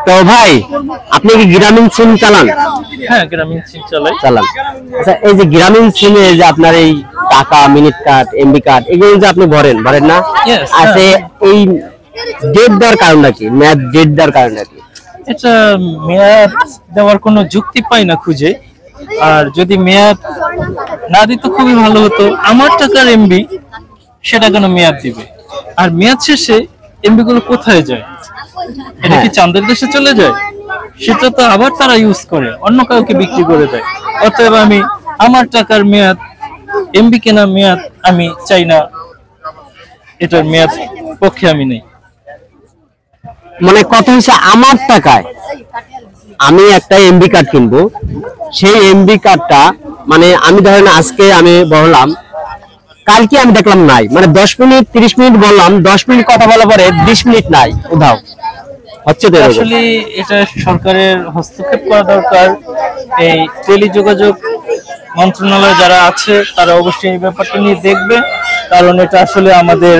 তো ভাই আপনি কি গ্রামীণ সিম চালান? হ্যাঁ, গ্রামীণ সিম চালান। আচ্ছা, এই যে গ্রামীণ সিমে যে আপনার এই টাকা, মিনিট কার্ড, এমবি কার্ড এগুলো যে আপনি ভরেন না? আছে এই ডেট দেওয়ার কারণটা কি? মেয়াদ ডেট দেওয়ার কারণটা কি? এটা মেয়াদ দেওয়ার কোনো যুক্তি পাই না খুঁজে। আর যদি মেয়াদ না দিত খুবই ভালো হতো। আমার টাকার এমবি সেটা কেন মেয়াদ দিবে? আর মেয়াদ শেষে এমবি গুলো কোথায় যায়? এটা কি চাঁদের দেশে চলে যায়? সেটা তো আবার তারা ইউজ করে অন্য কাউকে বিক্রি করে দেয়। অতএব আমি আমার টাকার মেয়াদ, এমবি কেনা মেয়াদ আমি চাই না। এটার মেয়াদ পক্ষে আমি নেই। মানে কথা হচ্ছে আমার টাকায় আমি একটা এমবি কার্ড কিনবো, সেই এমবি কার্ডটা মানে আমি ধরেন আজকে আমি বললাম, কালকে আমি দেখলাম নাই, মানে 10 মিনিট 30 মিনিট বললাম, 10 মিনিট কথা বলার পরে 20 মিনিট নাই উধাও হচ্ছে। তো আসলে এটা সরকারের হস্তক্ষেপ করা দরকার। এই টেলিযোগাযোগ মন্ত্রণালয় যারা আছে তারা অবশ্যই এই ব্যাপারটা নিয়ে দেখবে, কারণ এটা আসলে আমাদের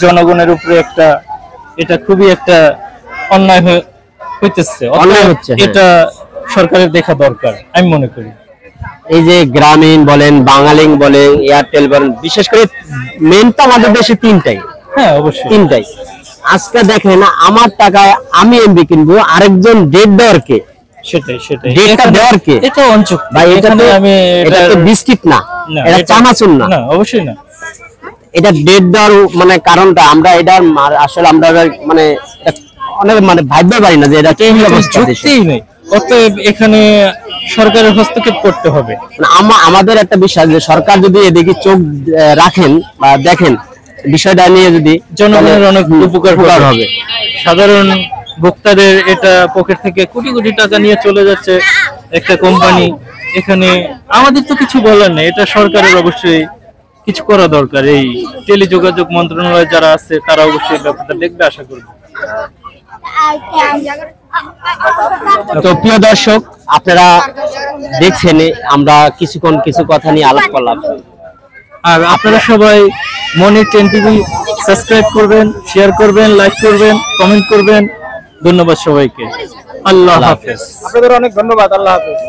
জনগণের উপরে এটা খুবই একটা অন্যায় হইতেছে। এটা সরকারের দেখা দরকার আমি মনে করি। এই যে গ্রামীণ বলেন, বাঙালিং বলেন, এয়ারটেল বলেন, বিশেষ করে মেন তো আমাদের দেশে তিনটাই। হ্যাঁ, অবশ্যই তিনটাই। আজকে দেখেন আমার টাকায় আমি এমবি কিনবো, আরেকজন ডেট দেওয়ার কে? সেটাই ডেটটা দেওয়ার কে? এটা অঞ্চল ভাই, এটা তো বিস্কিট না, এটা চানাচুর না। অবশ্যই না। এটা ডেট দেওয়ার মানে কারণটা আমরা এটা আসলে আমরা মানে অনেক মানে ভাবতে পারি না যে এটা কি যুক্তিই নেই। অতএব এখানে সরকারের হস্তক্ষেপ করতে হবে। আমাদের একটা বিশ্বাস যে সরকার যদি এদিকে চোখ রাখেন বা দেখেন বিষয়টা নিয়ে, যদি জনগণের অনেক উপকার হবে। সাধারণ ভোক্তাদের এটা পকেট থেকে কোটি কোটি টাকা নিয়ে চলে যাচ্ছে একটা কোম্পানি। এখানে আমাদের তো কিছু বলার নেই। এটা সরকারের অবশ্যই কিছু করা দরকার। এই টেলিযোগাযোগ মন্ত্রণালয় যারা আছে তারা অবশ্যই ব্যাপারটা দেখবে আশা করি। তো প্রিয় দর্শক, আপনারা দেখছেন আমরা কিছুক্ষণ কিছু কথা নিয়ে আলাপ করলাম। আর আপনারা সবাই মনির 10 টিভি সাবস্ক্রাইব করবেন, শেয়ার করবেন, লাইক করবেন, কমেন্ট করবেন। ধন্যবাদ সবাইকে। আল্লাহ হাফেজ। আপনাদের অনেক ধন্যবাদ। আল্লাহ হাফেজ।